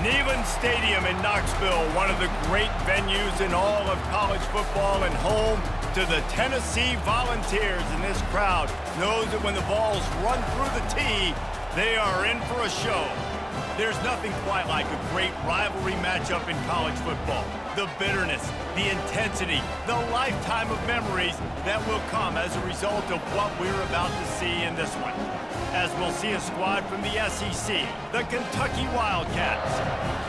Neyland Stadium in Knoxville, one of the great venues in all of college football and home to the Tennessee Volunteers. And this crowd knows that when the balls run through the tee, they are in for a show. There's nothing quite like a great rivalry matchup in college football. The bitterness, the intensity, the lifetime of memories that will come as a result of what we're about to see in this one. As we'll see a squad from the SEC, the Kentucky Wildcats,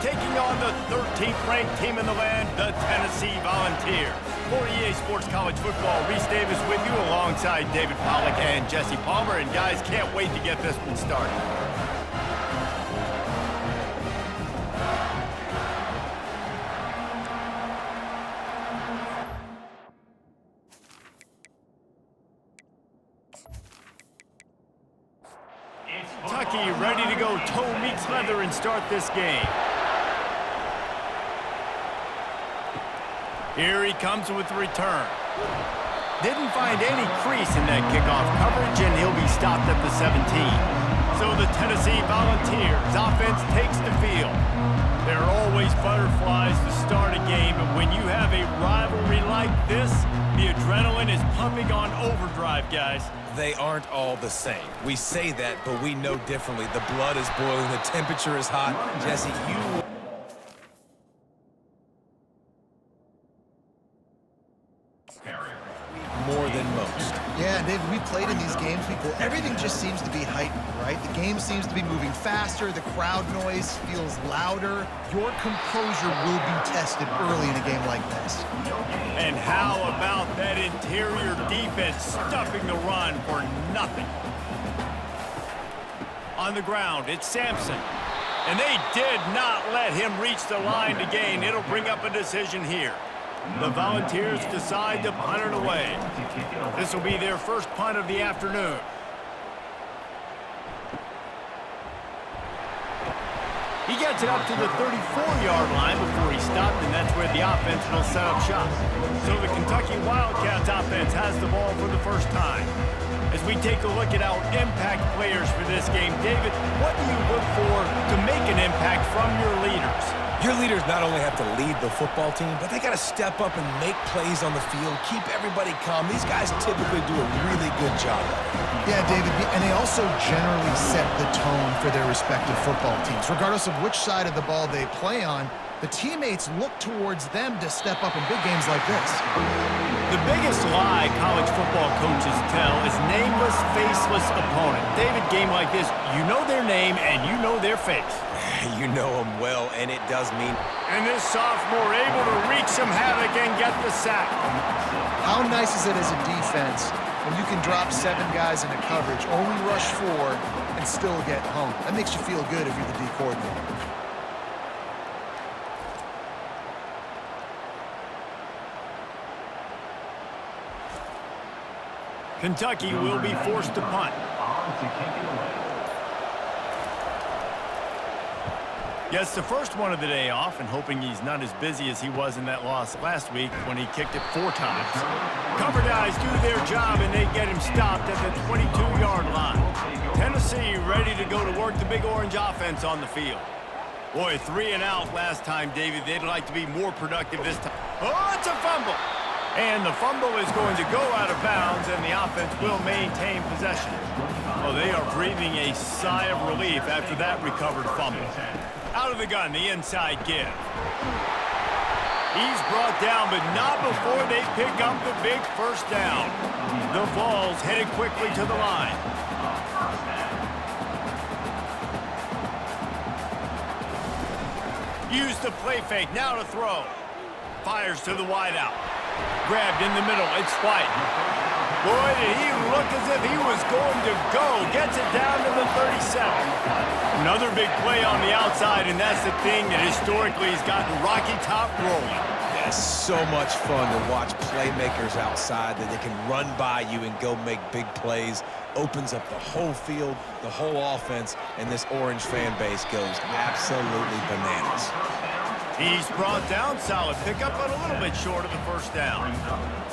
taking on the 13th ranked team in the land, the Tennessee Volunteers. For EA Sports College Football, Reese Davis with you alongside David Pollack and Jesse Palmer. And guys, can't wait to get this one started. Kentucky ready to go toe meets leather and start this game. Here he comes with the return. Didn't find any crease in that kickoff coverage, and he'll be stopped at the 17. So the Tennessee Volunteers offense takes the field. There are always butterflies to start a game, but when you have a rivalry like this, the adrenaline is pumping on overdrive, guys. They aren't all the same. We say that, but we know differently. The blood is boiling, the temperature is hot. Jesse, you... more than most. Yeah, David, we played in these games before. Everything just seems to be heightened, right? The game seems to be moving faster. The crowd noise feels louder. Your composure will be tested early in a game like this. And how about that interior defense stuffing the run for nothing? On the ground, it's Sampson. And they did not let him reach the line to gain. It'll bring up a decision here. The Volunteers decide to punt it away. This will be their first punt of the afternoon. He gets it up to the 34-yard line before he stopped, and that's where the offense will set up shop. So the Kentucky Wildcats offense has the ball for the first time. As we take a look at our impact players for this game, David, what do you look for to make an impact from your leaders? Your leaders not only have to lead the football team, but they got to step up and make plays on the field, keep everybody calm. These guys typically do a really good job of it. Yeah, David, and they also generally set the tone for their respective football teams. Regardless of which side of the ball they play on, the teammates look towards them to step up in big games like this. The biggest lie college football coaches tell is nameless, faceless opponent. David, game like this, you know their name and you know their face. You know them well, and it does mean... And this sophomore able to wreak some havoc and get the sack. How nice is it as a defense when you can drop 7 guys into coverage, only rush 4, and still get home? That makes you feel good if you're the D coordinator. Kentucky will be forced to punt. Gets the first one of the day off, and hoping he's not as busy as he was in that loss last week when he kicked it 4 times. Cover guys do their job, and they get him stopped at the 22-yard line. Tennessee ready to go to work the Big Orange offense on the field. Boy, 3 and out last time, David. They'd like to be more productive this time. Oh, it's a fumble. And the fumble is going to go out of bounds, and the offense will maintain possession. Oh, they are breathing a sigh of relief after that recovered fumble. Out of the gun, the inside give. He's brought down, but not before they pick up the big first down. The Vols headed quickly to the line. Use the play fake, now to throw. Fires to the wideout. Grabbed in the middle, it's White. Boy, did he look as if he was going to go. Gets it down to the 37. Another big play on the outside, and that's the thing that historically has gotten Rocky Top rolling. Yeah, so much fun to watch playmakers outside that they can run by you and go make big plays. Opens up the whole field, the whole offense, and this Orange fan base goes absolutely bananas. He's brought down, solid pickup, but a little bit short of the first down.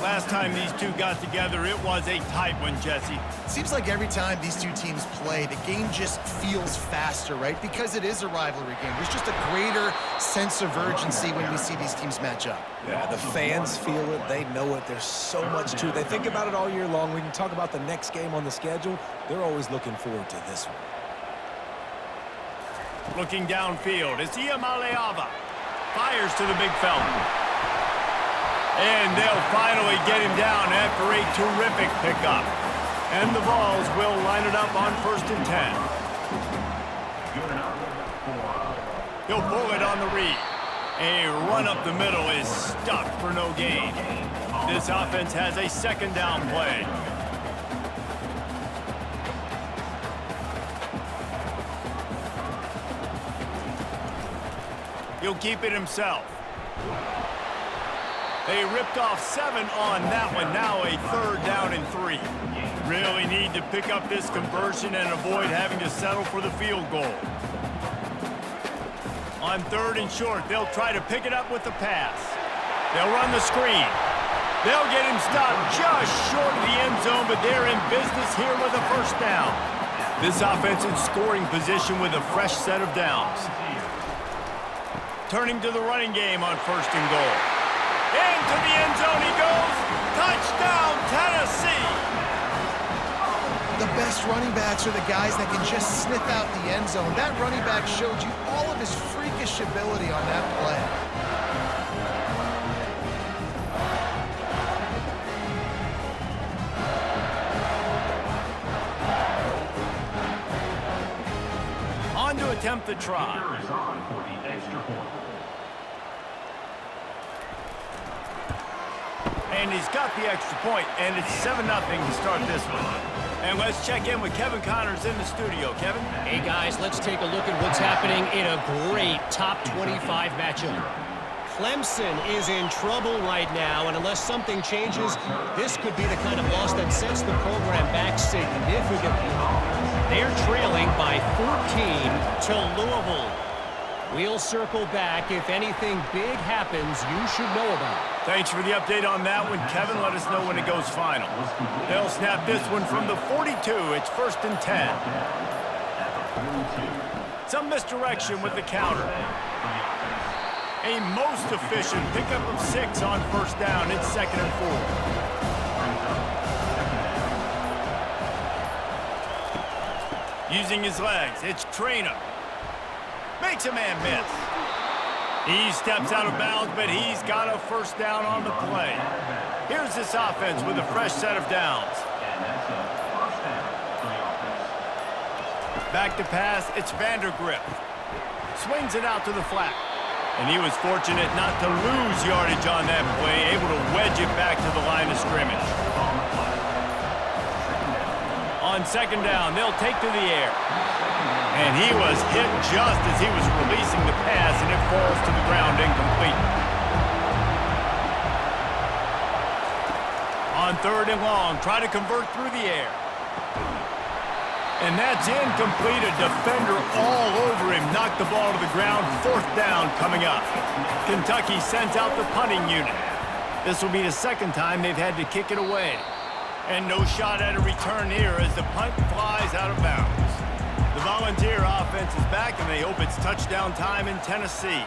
Last time these two got together, it was a tight one, Jesse. Seems like every time these two teams play, the game just feels faster, right? Because it is a rivalry game. There's just a greater sense of urgency when we see these teams match up. Yeah, the fans feel it. They know it. There's so much to it. They think about it all year long. We can talk about the next game on the schedule. They're always looking forward to this one. Looking downfield, it's Iamaleava. Fires to the big fella. And they'll finally get him down after a terrific pickup. And the Vols will line it up on 1st and 10. He'll pull it on the read. A run up the middle is stuck for no gain. This offense has a 2nd down play. He'll keep it himself. They ripped off 7 on that one. Now a 3rd down and 3. Really need to pick up this conversion and avoid having to settle for the field goal. On 3rd and short, they'll try to pick it up with the pass. They'll run the screen. They'll get him stopped just short of the end zone, but they're in business here with a 1st down. This offense in scoring position with a fresh set of downs. Turning to the running game on 1st and goal. Into the end zone he goes. Touchdown, Tennessee! The best running backs are the guys that can just sniff out the end zone. That running back showed you all of his freakish ability on that play. On to attempt the try. And he's got the extra point, and it's 7-0 to start this one. And let's check in with Kevin Connors in the studio. Kevin? Hey, guys, let's take a look at what's happening in a great top 25 matchup. Clemson is in trouble right now, and unless something changes, this could be the kind of loss that sets the program back significantly. They're trailing by 14 to Louisville. We'll circle back. If anything big happens, you should know about it. Thanks for the update on that one, Kevin. Let us know when it goes final. They'll snap this one from the 42. It's 1st and 10. Some misdirection with the counter. A most efficient pickup of 6 on 1st down. It's 2nd and 4. Using his legs, it's Trainer. Makes a man miss. He steps out of bounds, but he's got a 1st down on the play. Here's this offense with a fresh set of downs. Back to pass, it's Vandergrift. Swings it out to the flat. And he was fortunate not to lose yardage on that play, able to wedge it back to the line of scrimmage. On 2nd down, they'll take to the air. And he was hit just as he was releasing the pass, and it falls to the ground incomplete. On 3rd and long, try to convert through the air. And that's incomplete. A defender all over him. Knocked the ball to the ground. 4th down coming up. Kentucky sends out the punting unit. This will be the 2nd time they've had to kick it away. And no shot at a return here as the punt flies out of bounds. The Volunteer offense is back, and they hope it's touchdown time in Tennessee.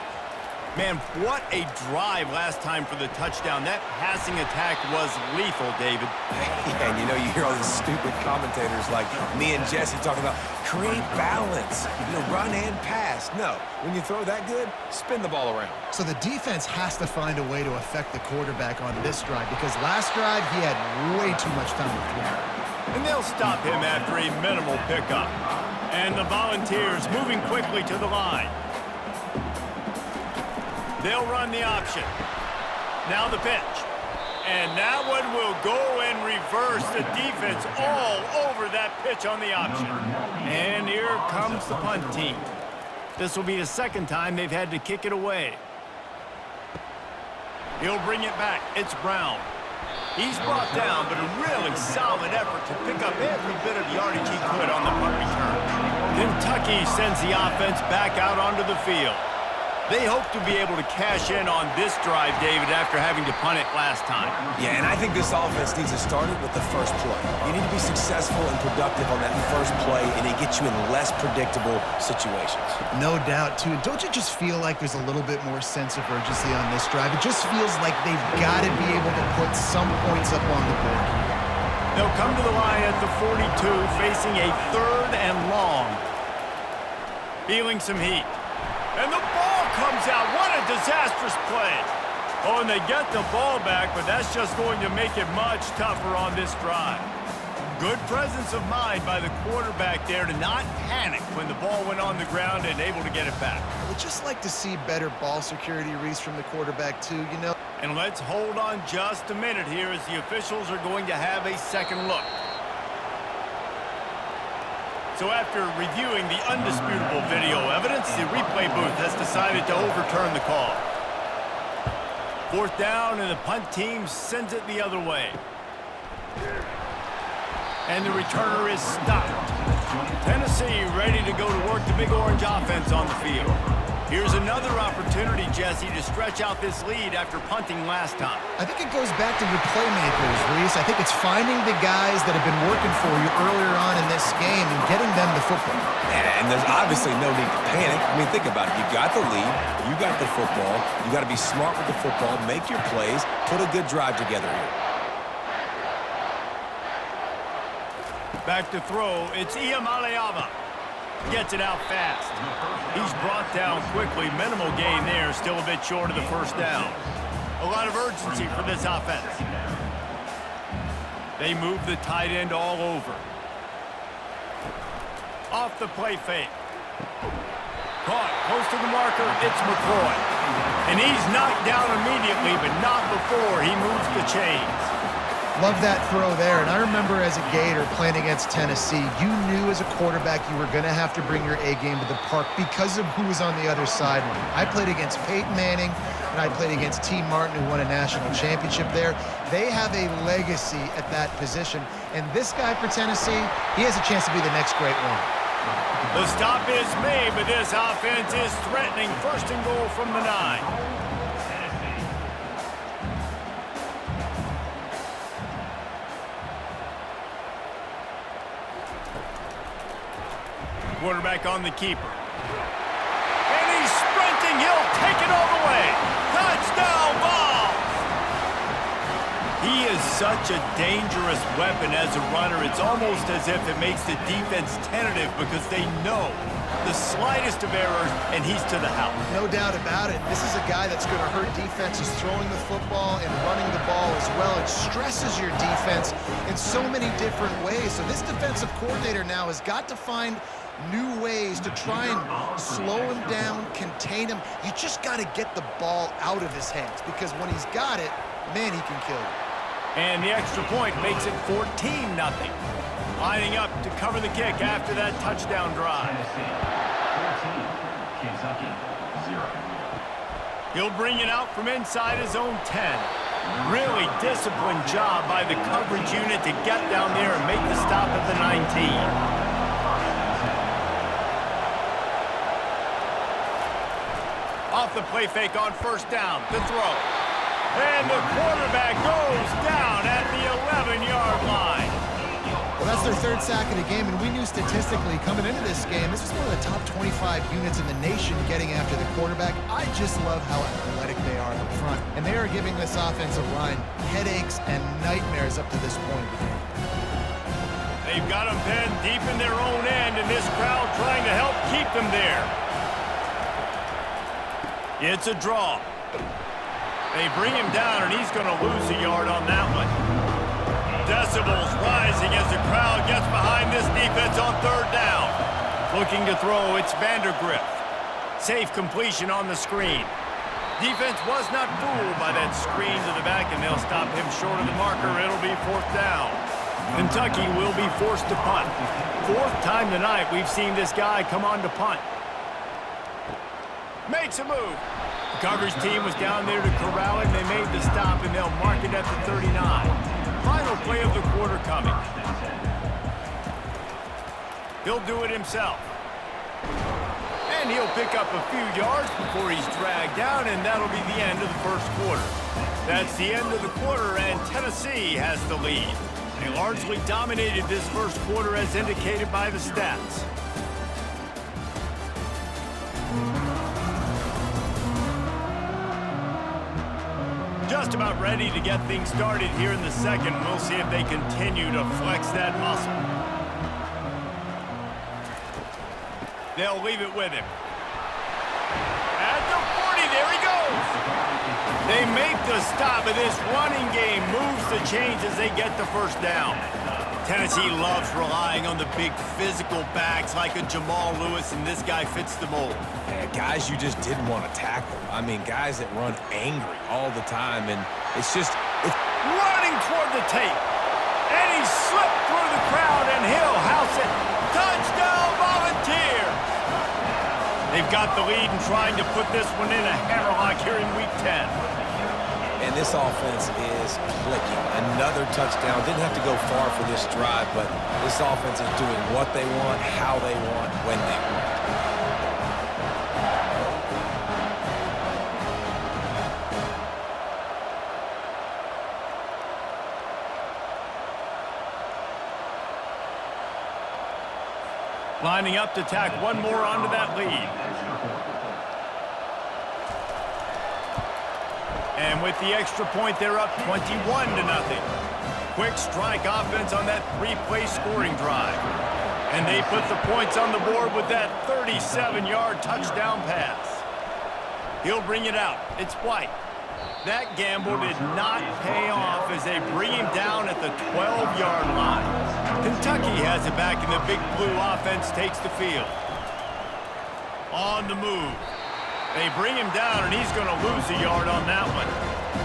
Man, what a drive last time for the touchdown. That passing attack was lethal, David. Yeah, and you know, you hear all these stupid commentators like me and Jesse talking about create balance, run and pass. No, when you throw that good, spin the ball around. So the defense has to find a way to affect the quarterback on this drive, because last drive he had way too much time to throw. And they'll stop him after a minimal pickup. And the Volunteers moving quickly to the line. They'll run the option. Now the pitch. And that one will go and reverse. The defense all over that pitch on the option. And here comes the punt team. This will be the 2nd time they've had to kick it away. He'll bring it back. It's Brown. He's brought down, but a really solid effort to pick up every bit of yardage he could on the punt return. Kentucky sends the offense back out onto the field. They hope to be able to cash in on this drive, David, after having to punt it last time. Yeah, and I think this offense needs to start it with the first play. You need to be successful and productive on that first play, and it gets you in less predictable situations. No doubt, too. Don't you just feel like there's a little bit more sense of urgency on this drive? It just feels like they've got to be able to put some points up on the board here. They'll come to the line at the 42, facing a 3rd and long. Feeling some heat. And the ball comes out. What a disastrous play. Oh, and they get the ball back, but that's just going to make it much tougher on this drive. Good presence of mind by the quarterback there to not panic when the ball went on the ground and able to get it back. I would just like to see better ball security, Reese, from the quarterback, too, you know. And let's hold on just a minute here as the officials are going to have a second look. So after reviewing the undisputable video evidence, the replay booth has decided to overturn the call. 4th down, and the punt team sends it the other way. And the returner is stopped. Tennessee ready to go to work the Big Orange offense on the field. Here's another opportunity, Jesse, to stretch out this lead after punting last time. I think it goes back to the playmakers, Reese. I think it's finding the guys that have been working for you earlier on in this game and getting them the football. And there's obviously no need to panic. I mean, think about it. You got the lead. You got the football. You got to be smart with the football. Make your plays. Put a good drive together here. Back to throw. It's Iamaleava. Gets it out fast. He's brought down quickly. Minimal gain there. Still a bit short of the 1st down. A lot of urgency for this offense. They move the tight end all over. Off the play fake. Caught close to the marker. It's McCoy. And he's knocked down immediately, but not before he moves the chains. Love that throw there, and I remember as a Gator playing against Tennessee, you knew as a quarterback you were going to have to bring your A game to the park because of who was on the other sideline. I played against Peyton Manning, and I played against T. Martin, who won a national championship there. They have a legacy at that position, and this guy for Tennessee, he has a chance to be the next great one. The stop is made, but this offense is threatening. 1st and goal from the 9. Quarterback on the keeper. And he's sprinting. He'll take it all the way. Touchdown ball. He is such a dangerous weapon as a runner. It's almost as if it makes the defense tentative because they know the slightest of errors, and he's to the house. No doubt about it. This is a guy that's going to hurt defenses throwing the football and running the ball as well. It stresses your defense in so many different ways. So this defensive coordinator now has got to find new ways to try and slow him down, contain him. You just got to get the ball out of his hands because when he's got it, man, he can kill you. And the extra point makes it 14-0. Lining up to cover the kick after that touchdown drive. Kentucky, 0. He'll bring it out from inside his own 10. Really disciplined job by the coverage unit to get down there and make the stop at the 19. Off the play fake on 1st down to throw. And the quarterback goes down at the 11-yard line. Well, that's their 3rd sack of the game, and we knew statistically coming into this game, this was one of the top 25 units in the nation getting after the quarterback. I just love how athletic they are up front, and they are giving this offensive line headaches and nightmares up to this point. They've got them pinned deep in their own end, and this crowd trying to help keep them there. It's a draw. They bring him down, and he's going to lose a yard on that one. Decibels rising as the crowd gets behind this defense on 3rd down. Looking to throw, it's Vandergrift. Safe completion on the screen. Defense was not fooled by that screen to the back, and they'll stop him short of the marker. It'll be 4th down. Kentucky will be forced to punt. 4th time tonight we've seen this guy come on to punt. Makes a move. The coverage team was down there to corral him. They made the stop, and they'll mark it at the 39. Final play of the quarter coming. He'll do it himself. And and he'll pick up a few yards before he's dragged down, and that'll be the end of the first quarter. That's the end of the quarter, and Tennessee has the lead. They largely dominated this first quarter as indicated by the stats. Just about ready to get things started here in the second. We'll see if they continue to flex that muscle. They'll leave it with him. At the 40, there he goes. They make the stop, but this running game moves the chains as they get the first down. Tennessee loves relying on the big physical backs like a Jamal Lewis, and this guy fits the mold. Yeah, guys you just didn't want to tackle. I mean, guys that run angry all the time, and it's running toward the tape. And he slipped through the crowd, and he'll house it. Touchdown, Volunteers! They've got the lead and trying to put this one in a hammerlock here in Week 10. And this offense is clicking. Another touchdown. Didn't have to go far for this drive, but this offense is doing what they want, how they want, when they want. Lining up to tack one more onto that lead. And with the extra point, they're up 21-0. Quick strike offense on that three-play scoring drive. And they put the points on the board with that 37-yard touchdown pass. He'll bring it out. It's White. That gamble did not pay off as they bring him down at the 12-yard line. Kentucky has it back, and the big blue offense takes the field. On the move. They bring him down, and he's going to lose a yard on that one.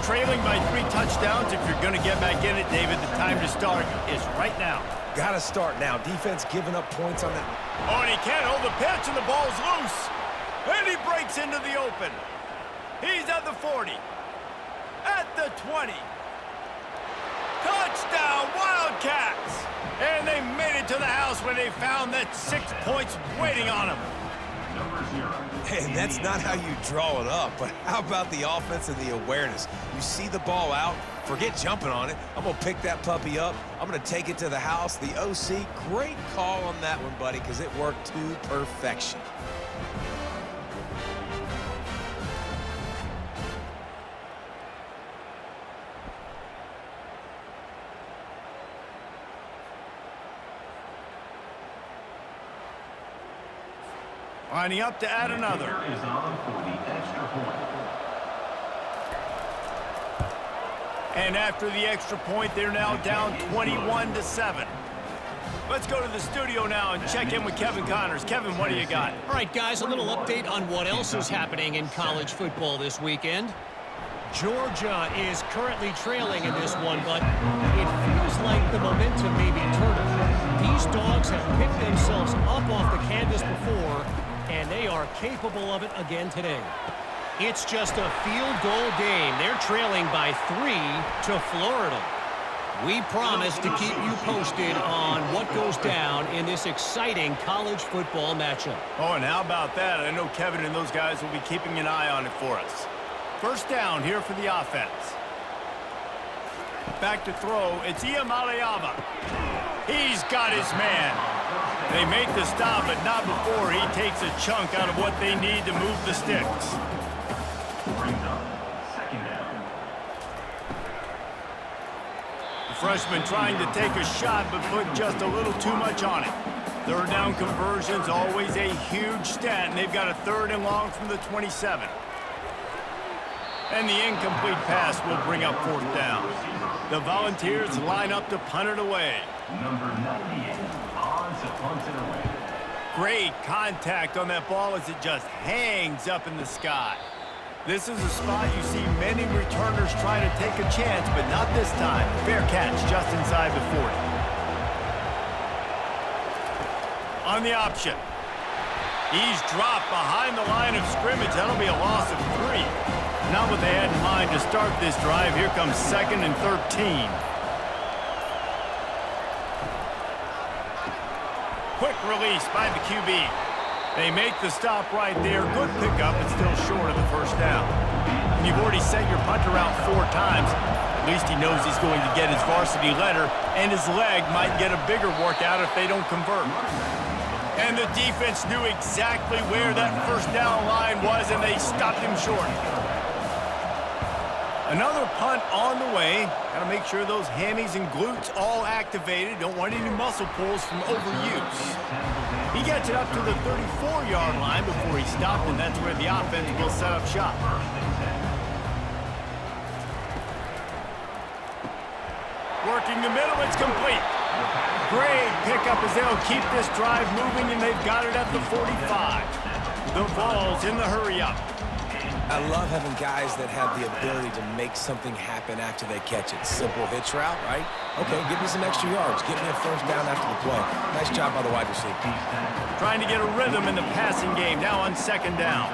Trailing by 3 touchdowns. If you're going to get back in it, David, the time to start is right now. Got to start now. Defense giving up points on that. Oh, and he can't hold the pitch, and the ball's loose. And he breaks into the open. He's at the 40. At the 20. Touchdown, Wildcats! And they made it to the house when they found that 6 points waiting on them. And that's not how you draw it up, but how about the offense and the awareness? You see the ball out, forget jumping on it. I'm going to pick that puppy up. I'm going to take it to the house. The OC, great call on that one, buddy, because it worked to perfection. Lining up to add another. And after the extra point, they're now down 21-7. Let's go to the studio now and check in with Kevin Connors. Kevin, what do you got? All right, guys, a little update on what else is happening in college football this weekend. Georgia is currently trailing in this one, but it feels like the momentum may be turning. These dogs have picked themselves up off the canvas before, and they are capable of it again today. It's just a field goal game. They're trailing by 3 to Florida. We promise to keep you posted on what goes down in this exciting college football matchup. Oh, and how about that? I know Kevin and those guys will be keeping an eye on it for us. First down here for the offense. Back to throw. It's Iamaleava. He's got his man. They make the stop, but not before he takes a chunk out of what they need to move the sticks. The freshman trying to take a shot, but put just a little too much on it. Third down conversion's always a huge stat, and they've got a 3rd and long from the 27. And the incomplete pass will bring up 4th down. The Volunteers line up to punt it away. Number 98 on to punt it away. Great contact on that ball as it just hangs up in the sky. This is a spot you see many returners try to take a chance, but not this time. Fair catch just inside the 40. On the option. He's dropped behind the line of scrimmage. That'll be a loss of 3. Not what they had in mind to start this drive. Here comes 2nd and 13. Quick release by the QB. They make the stop right there. Good pickup, but still short of the first down. And you've already sent your punter out 4 times. At least he knows he's going to get his varsity letter, and his leg might get a bigger workout if they don't convert. And the defense knew exactly where that first down line was, and they stopped him short. Another punt on the way. Got to make sure those hammies and glutes all activated. Don't want any muscle pulls from overuse. He gets it up to the 34-yard line before he stopped, and that's where the offense will set up shop. Working the middle, it's complete. Great pickup as they'll keep this drive moving, and they've got it at the 45. The Vols in the hurry-up. I love having guys that have the ability to make something happen after they catch it. Simple hitch route, right? Okay, give me some extra yards. Get me a first down after the play. Nice job by the wide receiver. Trying to get a rhythm in the passing game, now on second down.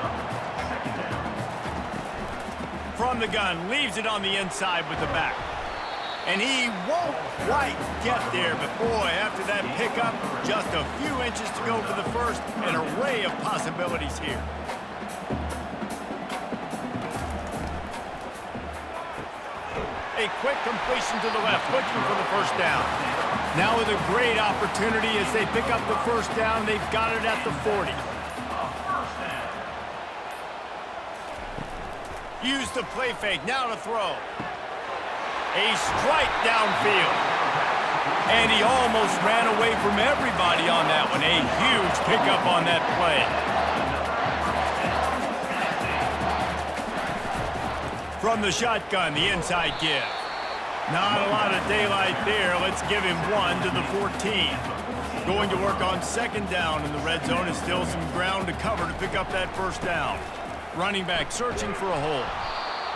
From the gun, leaves it on the inside with the back. And he won't quite get there, but boy, after that pickup, just a few inches to go for the first. An array of possibilities here. A quick completion to the left, looking for the first down. Now with a great opportunity as they pick up the first down. They've got it at the 40. Use the play fake, now to throw. A strike downfield. And he almost ran away from everybody on that one. A huge pickup on that play. From the shotgun, the inside give. Not a lot of daylight there. Let's give him 1 to the 14. Going to work on second down, and the red zone is still some ground to cover to pick up that first down. Running back searching for a hole.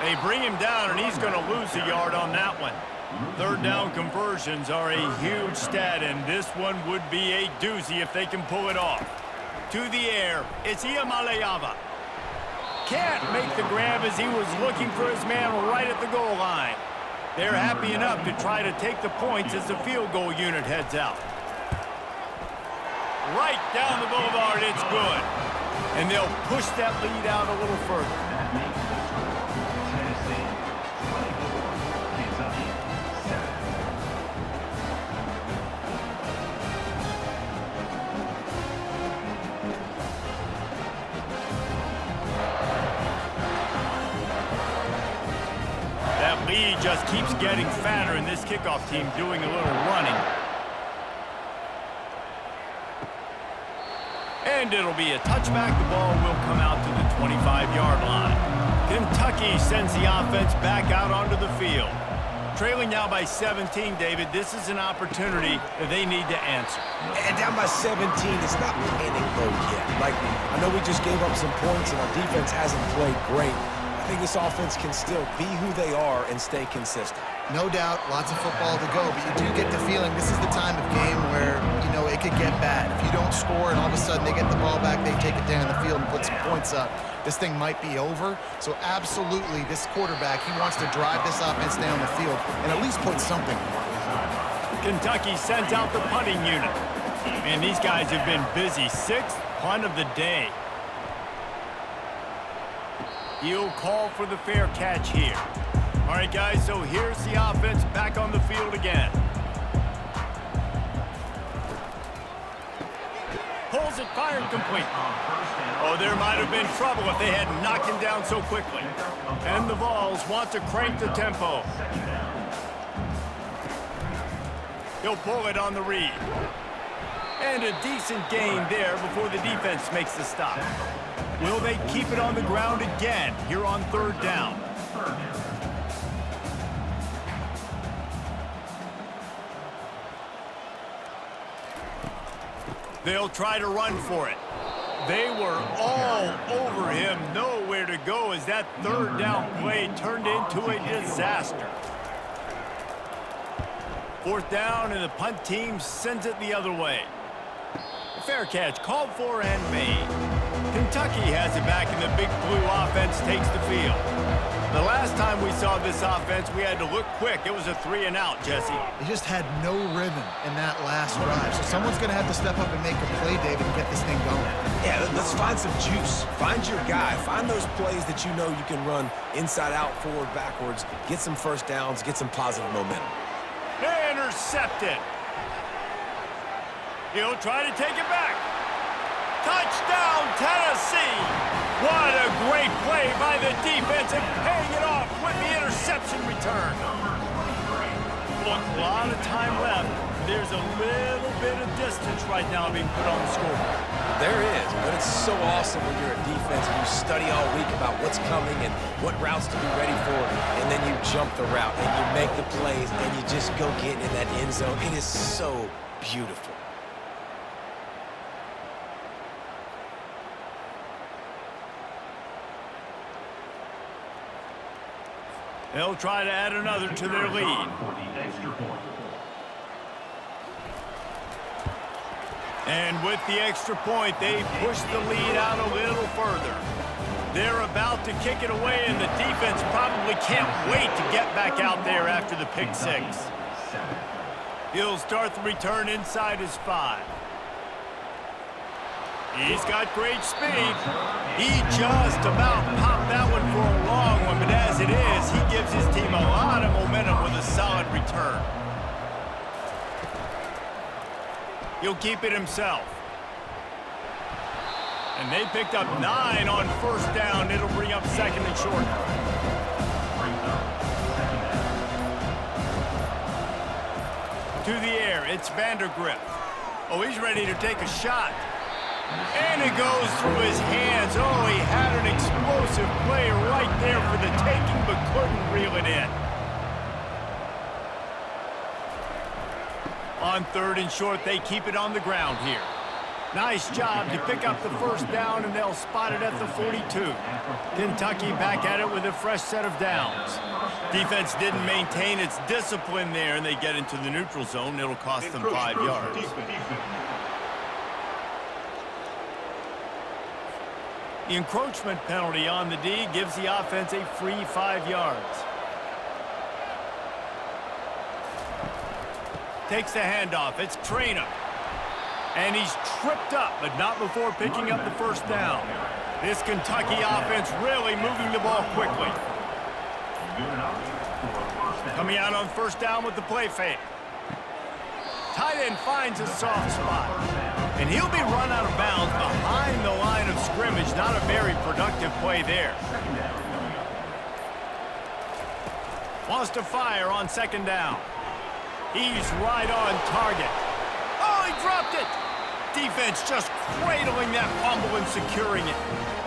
They bring him down, and he's going to lose a yard on that one. Third down conversions are a huge stat, and this one would be a doozy if they can pull it off. To the air, it's Iamaleava. Can't make the grab as he was looking for his man right at the goal line. They're happy enough to try to take the points as the field goal unit heads out. Right down the boulevard, it's good. And they'll push that lead out a little further. Lead just keeps getting fatter, and this kickoff team doing a little running. And it'll be a touchback. The ball will come out to the 25-yard line. Kentucky sends the offense back out onto the field. Trailing now by 17, David. This is an opportunity that they need to answer. And down by 17, it's not panic mode yet. Like, I know we just gave up some points, and our defense hasn't played great. I think this offense can still be who they are and stay consistent. No doubt, lots of football to go, but you do get the feeling this is the time of game where, you know, it could get bad. If you don't score and all of a sudden they get the ball back, they take it down the field and put some points up, this thing might be over. So absolutely, this quarterback, he wants to drive this offense down the field and at least put something. Kentucky sends out the punting unit. Man, these guys have been busy. 6th punt of the day. He'll call for the fair catch here. All right, guys, so here's the offense back on the field again. Pulls it, fired, complete. Oh, there might have been trouble if they hadn't knocked him down so quickly. And the Vols want to crank the tempo. He'll pull it on the read. And a decent gain there before the defense makes the stop. Will they keep it on the ground again here on third down? They'll try to run for it. They were all over him, nowhere to go as that third down play turned into a disaster. Fourth down, and the punt team sends it the other way. Fair catch called for and made. Kentucky has it back, and the big blue offense takes the field. The last time we saw this offense, we had to look quick. It was a 3-and-out, Jesse. They just had no rhythm in that last drive. So someone's going to have to step up and make a play, David, and get this thing going. Yeah, let's find some juice. Find your guy. Find those plays that you know you can run inside out, forward, backwards. Get some first downs. Get some positive momentum. Intercepted. He'll try to take it back. Touchdown, Tennessee! What a great play by the defense and paying it off with the interception return. Look, a lot of time left. There's a little bit of distance right now being put on the scoreboard. There is, but it's so awesome when you're a defense and you study all week about what's coming and what routes to be ready for, and then you jump the route and you make the plays and you just go get in that end zone. It is so beautiful. They'll try to add another to their lead. And with the extra point, they push the lead out a little further. They're about to kick it away, and the defense probably can't wait to get back out there after the pick six. He'll start the return inside his 5. He's got great speed. He just about popped that one for a long one, but as it is, he gives his team a lot of momentum with a solid return. He'll keep it himself. And they picked up 9 on first down. It'll bring up second and short. To the air, it's Vandergrift. Oh, he's ready to take a shot. And it goes through his hands. Oh, he had an explosive play right there for the taking, but couldn't reel it in. On third and short, they keep it on the ground here. Nice job to pick up the first down, and they'll spot it at the 42. Kentucky back at it with a fresh set of downs. Defense didn't maintain its discipline there, and they get into the neutral zone. It'll cost them 5 yards. The encroachment penalty on the D gives the offense a free 5 yards. Takes the handoff. It's Traynor. And he's tripped up, but not before picking up the first down. This Kentucky offense really moving the ball quickly. Coming out on first down with the play fake. Tight end finds a soft spot. And he'll be run out of bounds behind the line of scrimmage. Not a very productive play there. Wants to fire on second down. He's right on target. Oh, he dropped it. Defense just cradling that fumble and securing it.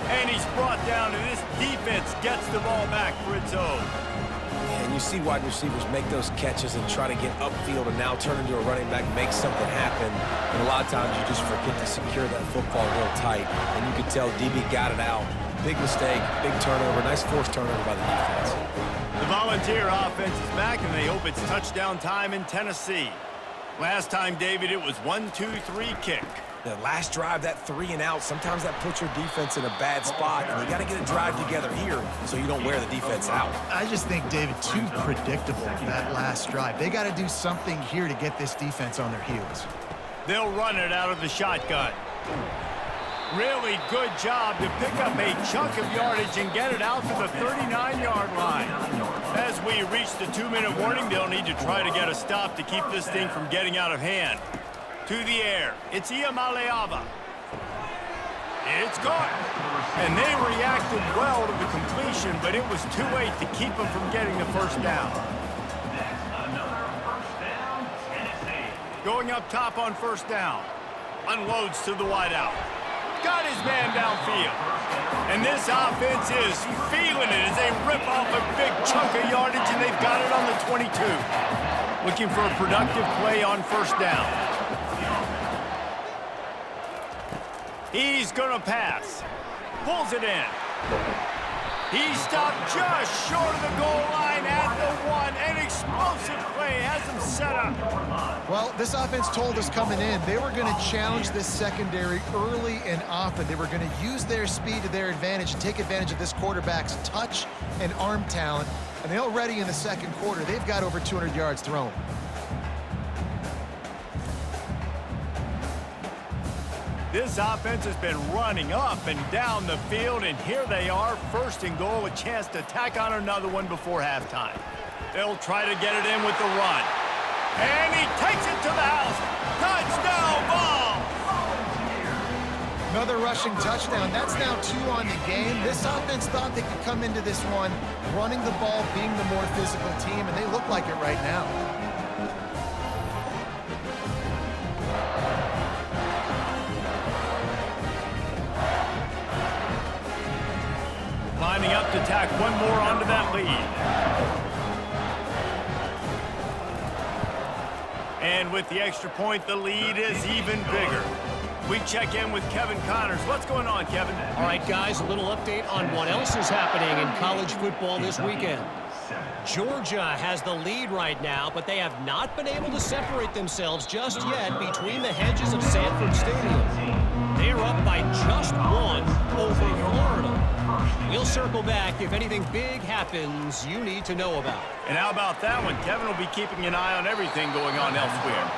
And he's brought down, and this defense gets the ball back for its own. And you see wide receivers make those catches and try to get upfield and now turn into a running back, make something happen. And a lot of times you just forget to secure that football real tight. And you can tell DB got it out. Big mistake, big turnover, nice forced turnover by the defense. The Volunteer offense is back, and they hope it's touchdown time in Tennessee. Last time, David, it was 1-2-3 kick. The last drive, that 3-and-out, sometimes that puts your defense in a bad spot, and you got to get a drive together here so you don't wear the defense out. I just think, David, too predictable, that last drive. They got to do something here to get this defense on their heels. They'll run it out of the shotgun. Really good job to pick up a chunk of yardage and get it out to the 39-yard line. As we reach the 2-minute warning, they'll need to try to get a stop to keep this thing from getting out of hand. To the air, it's Iamaleava. It's gone. And they reacted well to the completion, but it was too late to keep them from getting the first down. Going up top on first down. Unloads to the wideout. Got his man downfield. And this offense is feeling it as they rip off a big chunk of yardage, and they've got it on the 22. Looking for a productive play on first down. He's gonna pass. Pulls it in. He stopped just short of the goal line, line at the one. An explosive play has them set up. Well, this offense told us coming in they were going to challenge this secondary early and often. They were going to use their speed to their advantage and take advantage of this quarterback's touch and arm talent. And they already in the second quarter, they've got over 200 yards thrown. This offense has been running up and down the field, and here they are, first and goal, a chance to tack on another one before halftime. They'll try to get it in with the run. And he takes it to the house. Touchdown ball! Another rushing touchdown. That's now 2 on the game. This offense thought they could come into this one running the ball, being the more physical team, and they look like it right now. Lining up to tack one more onto that lead. And with the extra point, the lead is even bigger. We check in with Kevin Connors. What's going on, Kevin? All right, guys, a little update on what else is happening in college football this weekend. Georgia has the lead right now, but they have not been able to separate themselves just yet between the hedges of Sanford Stadium. They are up by just 1 over Florida. We'll circle back if anything big happens you need to know about. And how about that one? Kevin will be keeping an eye on everything going on elsewhere.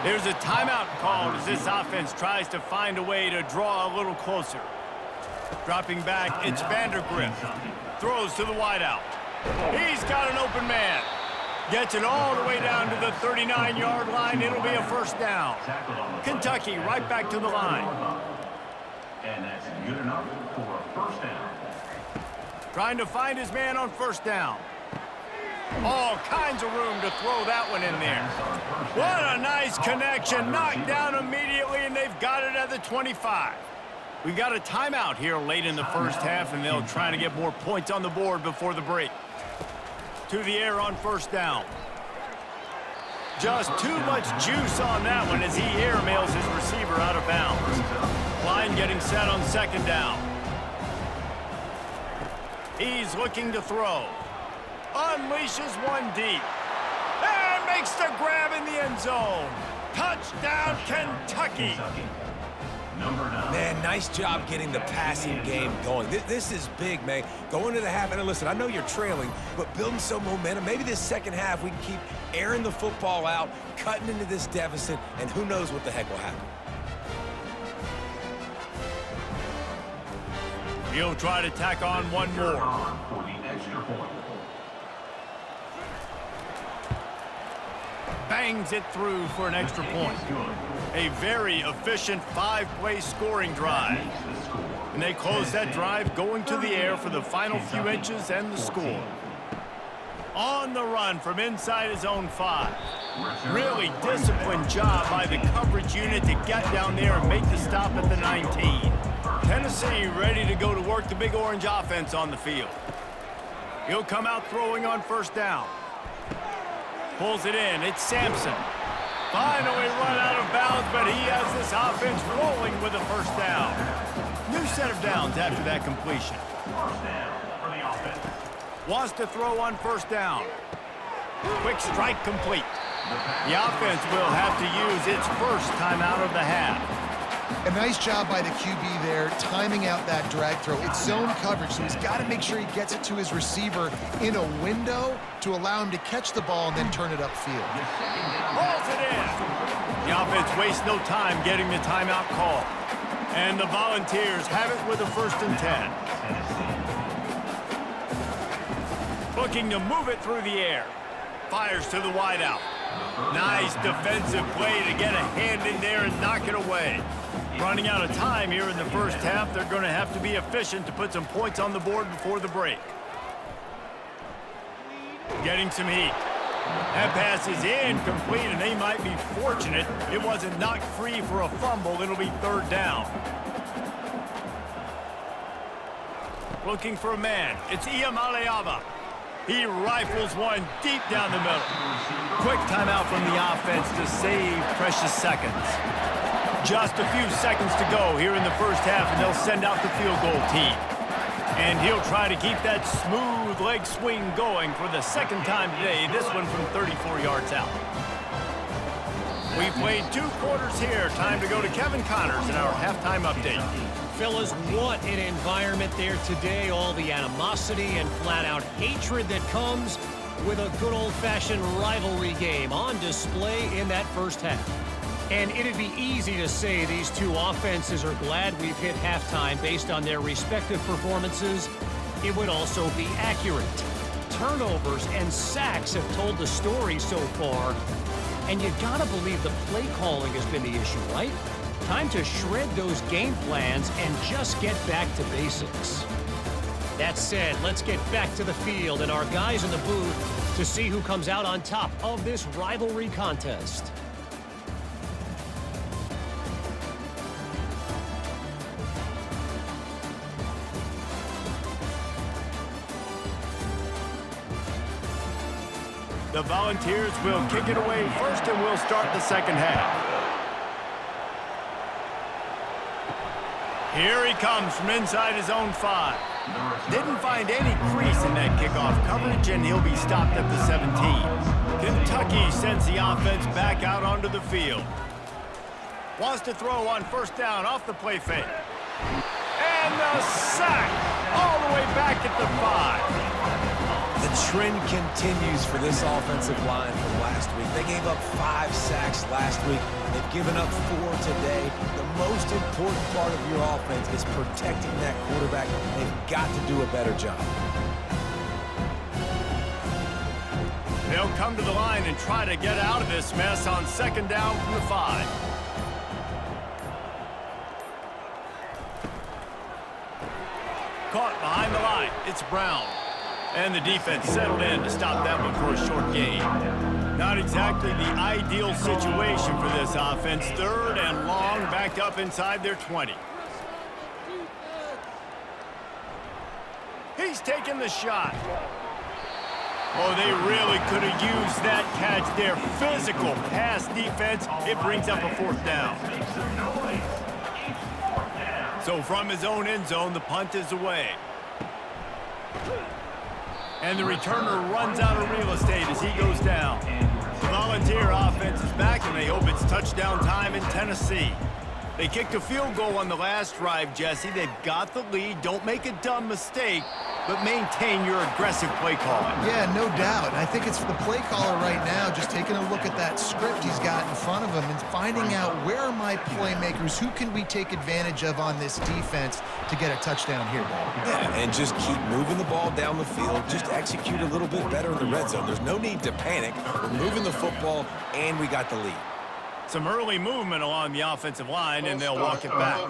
There's a timeout called as this offense tries to find a way to draw a little closer. Dropping back, it's Vandergrift. Throws to the wideout. He's got an open man. Gets it all the way down to the 39-yard line. It'll be a first down. Kentucky right back to the line. And that's good enough for a first down. Trying to find his man on first down. All kinds of room to throw that one in there. What a nice connection. Knocked down immediately, and they've got it at the 25. We've got a timeout here late in the first half, and they'll try to get more points on the board before the break. To the air on first down. Just too much juice on that one as he airmails his receiver out of bounds. Line getting set on second down. He's looking to throw. Unleashes one deep. And makes the grab in the end zone. Touchdown, Kentucky. Man, nice job getting the passing game going. This is big, man. Going to the half, and listen, I know you're trailing, but building some momentum. Maybe this second half we can keep airing the football out, cutting into this deficit, and who knows what the heck will happen. He'll try to tack on one more. For the extra point. Bangs it through for an extra point. A very efficient 5-play scoring drive. And they close that drive going to the air for the final few inches and the score. On the run from inside his own 5. Really disciplined job by the coverage unit to get down there and make the stop at the 19. Tennessee ready to go to work the Big Orange offense on the field. He'll come out throwing on first down. Pulls it in. It's Sampson. Finally run out of bounds, but he has this offense rolling with a first down. New set of downs after that completion. First down for the offense. Wants to throw on first down. Quick strike complete. The offense will have to use its first timeout of the half. A nice job by the QB there, timing out that drag throw. It's zone coverage, so he's got to make sure he gets it to his receiver in a window to allow him to catch the ball and then turn it upfield. Rolls it in. The offense wastes no time getting the timeout call. And the Volunteers have it with a 1st and 10. Looking to move it through the air. Fires to the wideout. Nice defensive play to get a hand in there and knock it away. Running out of time here in the first half. They're going to have to be efficient to put some points on the board before the break. Getting some heat. That pass is incomplete, and they might be fortunate it wasn't knocked free for a fumble. It'll be 3rd down. Looking for a man. It's Iamaleava. He rifles one deep down the middle. Quick timeout from the offense to save precious seconds. Just a few seconds to go here in the first half, and they'll send out the field goal team. And he'll try to keep that smooth leg swing going for the second time today, this one from 34 yards out. We've played 2 quarters here. Time to go to Kevin Connors in our halftime update. Fellas, what an environment there today. All the animosity and flat-out hatred that comes with a good old-fashioned rivalry game on display in that first half. And it'd be easy to say these two offenses are glad we've hit halftime based on their respective performances. It would also be accurate. Turnovers and sacks have told the story so far. And you gotta believe the play calling has been the issue, right? Time to shred those game plans and just get back to basics. That said, let's get back to the field and our guys in the booth to see who comes out on top of this rivalry contest. The Volunteers will kick it away first, and we'll start the second half. Here he comes from inside his own 5. Didn't find any crease in that kickoff coverage, and he'll be stopped at the 17. Kentucky sends the offense back out onto the field. Wants to throw on first down off the play fake. And the sack all the way back at the 5. The trend continues for this offensive line from last week. They gave up 5 sacks last week. They've given up 4 today. The most important part of your offense is protecting that quarterback. They've got to do a better job. They'll come to the line and try to get out of this mess on second down from the 5. Caught behind the line. It's Brown. And the defense settled in to stop that one for a short gain. Not exactly the ideal situation for this offense. 3rd and long, backed up inside their 20. He's taking the shot. Oh, they really could have used that catch there. Physical pass defense. It brings up a 4th down. So from his own end zone, the punt is away. And the returner runs out of real estate as he goes down. The Volunteer offense is back, and they hope it's touchdown time in Tennessee. They kicked a field goal on the last drive, Jesse. They've got the lead. Don't make a dumb mistake, but maintain your aggressive play calling. Yeah, no doubt. I think it's the play caller right now just taking a look at that script he's got in front of him and finding out where are my playmakers, who can we take advantage of on this defense to get a touchdown here. Yeah, and just keep moving the ball down the field. Just execute a little bit better in the red zone. There's no need to panic. We're moving the football, and we got the lead. Some early movement along the offensive line, and they'll walk it back.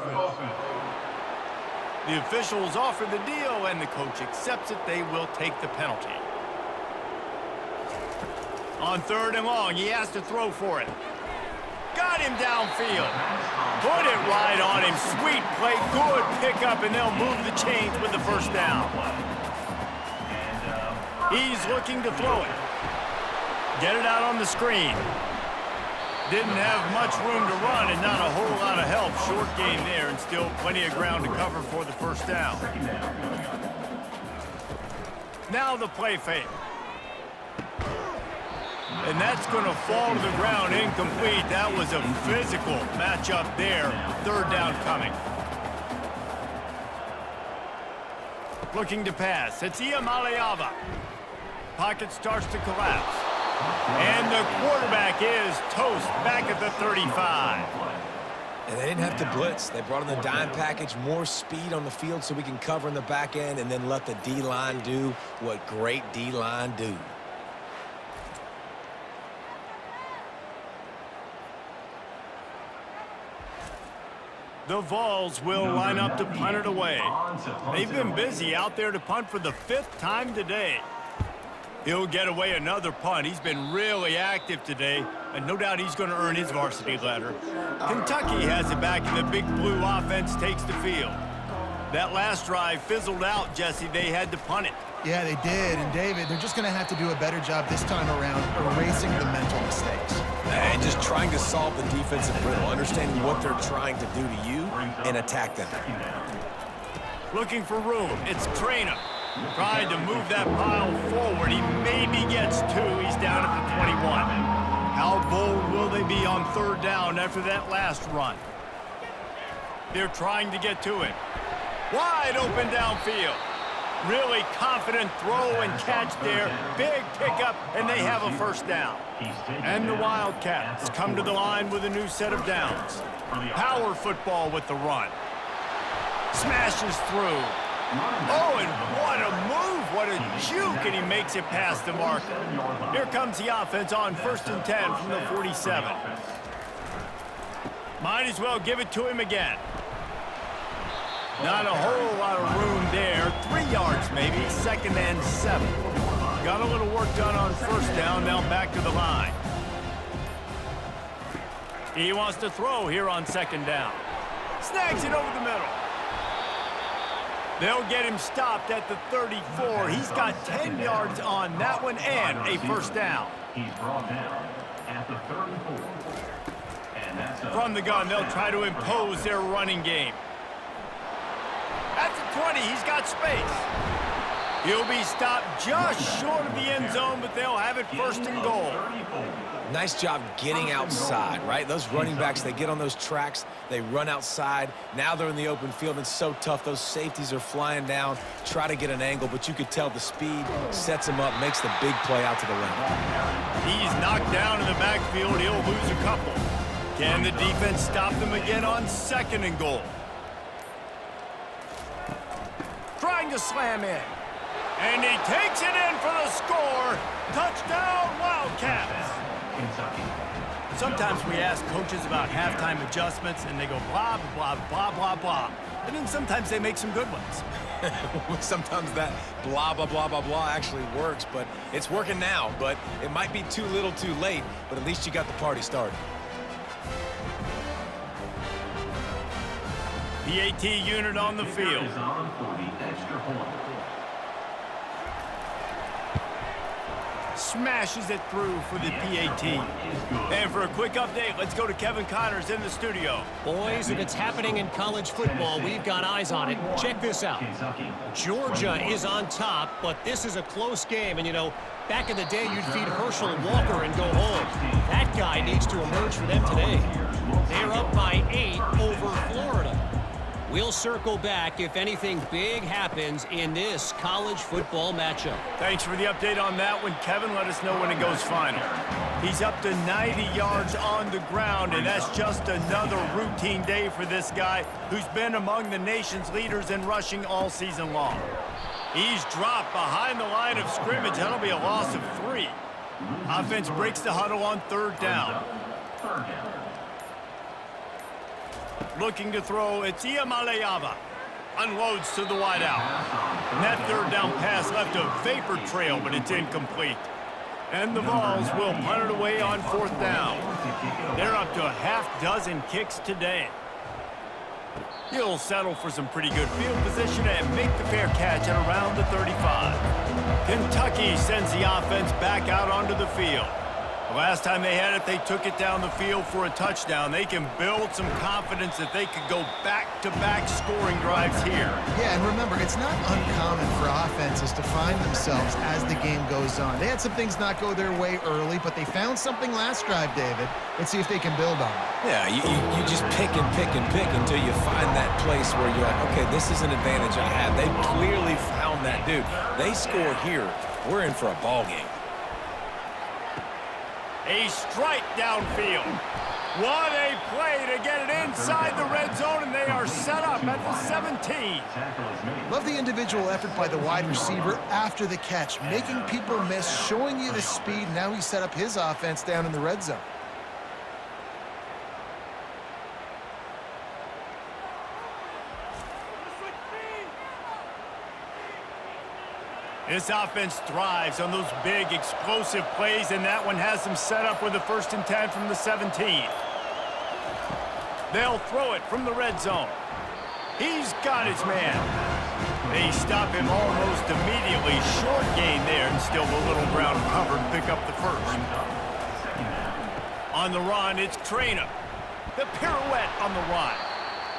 The officials offer the deal, and the coach accepts it. They will take the penalty. On 3rd and long, he has to throw for it. Got him downfield. Put it right on him. Sweet play, good pickup, and they'll move the chains with the first down. He's looking to throw it. Get it out on the screen. Didn't have much room to run and not a whole lot of help. Short gain there and still plenty of ground to cover for the first down. Now the play fake. And that's going to fall to the ground incomplete. That was a physical matchup there. 3rd down coming. Looking to pass. It's Iamaleava. Pocket starts to collapse. And the quarterback is toast back at the 35. And they didn't have to blitz. They brought in the dime package, more speed on the field so we can cover in the back end and then let the D-line do what great D-line do. The Vols will line up to punt it away. They've been busy out there to punt for the 5th time today. He'll get away another punt. He's been really active today, and no doubt he's going to earn his varsity letter. Kentucky has it back, and the Big Blue offense takes the field. That last drive fizzled out, Jesse. They had to punt it. Yeah, they did. And, David, they're just going to have to do a better job this time around erasing the mental mistakes. And just trying to solve the defensive riddle, understanding what they're trying to do to you and attack them. Looking for room. It's Trainer. Trying to move that pile forward. He maybe gets 2. He's down at the 21. How bold will they be on 3rd down after that last run? They're trying to get to it. Wide open downfield. Really confident throw and catch there. Big pickup, and they have a 1st down. And the Wildcats come to the line with a new set of downs. Power football with the run. Smashes through. Oh, and what a move. What a juke, and he makes it past the marker. Here comes the offense on 1st and 10 from the 47. Might as well give it to him again. Not a whole lot of room there. 3 yards maybe. 2nd and 7. Got a little work done on 1st down. Now back to the line. He wants to throw here on 2nd down. Snags it over the middle. They'll get him stopped at the 34. He's got 10 yards on that one and a 1st down. He's brought down at the 34. And that's From the gun, they'll try to impose their running game. At the 20, he's got space. He'll be stopped just short of the end zone, but they'll have it 1st and goal. Nice job getting outside, right? Those running backs, they get on those tracks, they run outside. Now they're in the open field. It's so tough. Those safeties are flying down, try to get an angle, but you could tell the speed sets him up, makes the big play out to the rim. He's knocked down in the backfield. He'll lose a couple. Can the defense stop them again on 2nd and goal? Trying to slam in. And he takes it in for the score. Touchdown, Wildcats. Sometimes we ask coaches about halftime adjustments, and they go blah, blah, blah, blah, blah. And then sometimes they make some good ones. Sometimes that blah, blah, blah, blah, blah actually works, but it's working now. But it might be too little too late, but at least you got the party started. PAT unit on the field. Is on for the extra point. Smashes it through for the PAT. And for a quick update, let's go to Kevin Connors in the studio. Boys, if it's happening in college football, we've got eyes on it. Check this out. Georgia is on top, but this is a close game. And, you know, back in the day, you'd feed Herschel Walker and go home. That guy needs to emerge for them today. They're up by 8 over Florida. We'll circle back if anything big happens in this college football matchup. Thanks for the update on that one, Kevin. Let us know when it goes final. He's up to 90 yards on the ground, and that's just another routine day for this guy who's been among the nation's leaders in rushing all season long. He's dropped behind the line of scrimmage. That'll be a loss of 3. Offense breaks the huddle on 3rd down. Looking to throw, it's Iamaleava. Unloads to the wideout. And that 3rd down pass left a vapor trail, but it's incomplete. And the Vols will punt it away on 4th down. They're up to a half-dozen kicks today. He'll settle for some pretty good field position and make the fair catch at around the 35. Kentucky sends the offense back out onto the field. The last time they had it, they took it down the field for a touchdown. They can build some confidence that they could go back-to-back scoring drives here. Yeah, and remember, it's not uncommon for offenses to find themselves as the game goes on. They had some things not go their way early, but they found something last drive, David. Let's see if they can build on it. Yeah, you just pick and pick and pick until you find that place where you're like, okay, this is an advantage I have. They clearly found that, dude. They score here. We're in for a ball game. A strike downfield. What a play to get it inside the red zone, and they are set up at the 17. Love the individual effort by the wide receiver after the catch, making people miss, showing you the speed. Now he set up his offense down in the red zone. This offense thrives on those big, explosive plays, and that one has them set up with a 1st and 10 from the 17. They'll throw it from the red zone. He's got his man. They stop him almost immediately. Short gain there, and still the little ground cover to pick up the 1st. On the run, it's Trainer. The pirouette on the run.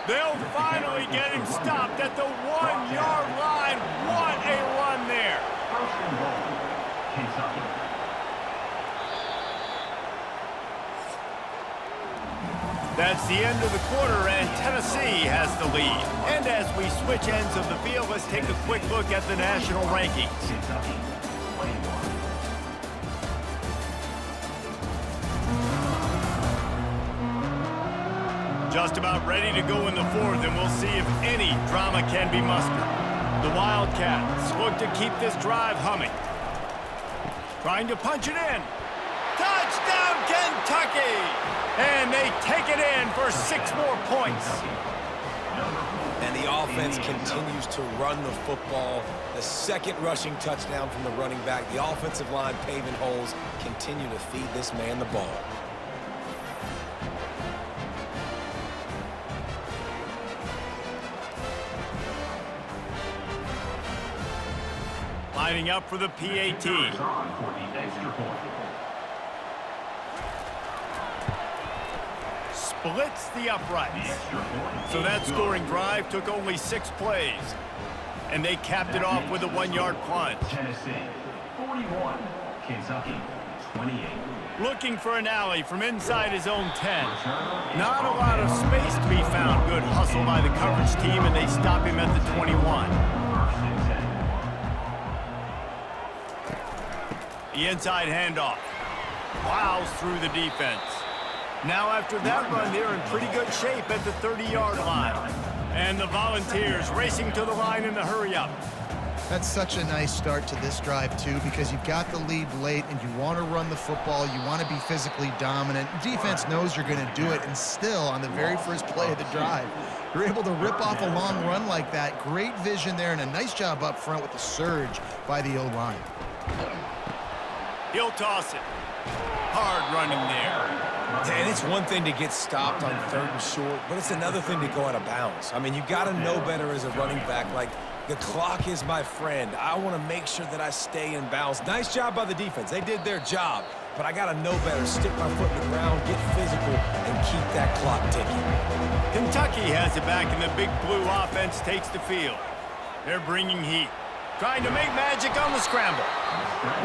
They'll finally get him stopped at the 1-yard line. What a run there. First and goal, Kentucky. That's the end of the quarter, and Tennessee has the lead. And as we switch ends of the field, let's take a quick look at the national rankings. Kentucky, 21. Just about ready to go in the fourth, and we'll see if any drama can be mustered. The Wildcats look to keep this drive humming. Trying to punch it in. Touchdown, Kentucky! And they take it in for 6 more points. And the offense continues to run the football. The second rushing touchdown from the running back. The offensive line paving holes continue to feed this man the ball. Lining up for the PAT. On for the extra point. Splits the uprights. The extra point. So that scoring drive took only 6 plays. And they capped it off with a 1-yard plunge. Tennessee, 41. Kentucky, 28. Looking for an alley from inside his own 10. Not a lot of space to be found. Good hustle by the coverage team, and they stop him at the 21. First and 10. The inside handoff. Plows through the defense. Now after that run, they're in pretty good shape at the 30-yard line. And the Volunteers racing to the line in the hurry-up. That's such a nice start to this drive, too, because you've got the lead late and you want to run the football. You want to be physically dominant. Defense knows you're going to do it, and still, on the very first play of the drive, you're able to rip off a long run like that. Great vision there, and a nice job up front with the surge by the O-line. He'll toss it. Hard running there. And it's one thing to get stopped on 3rd and short, but it's another thing to go out of bounds. I mean, you got to know better as a running back. Like, the clock is my friend. I want to make sure that I stay in bounds. Nice job by the defense. They did their job, but I got to know better. Stick my foot in the ground, get physical, and keep that clock ticking. Kentucky has it back, and the Big Blue offense takes the field. They're bringing heat. Trying to make magic on the scramble.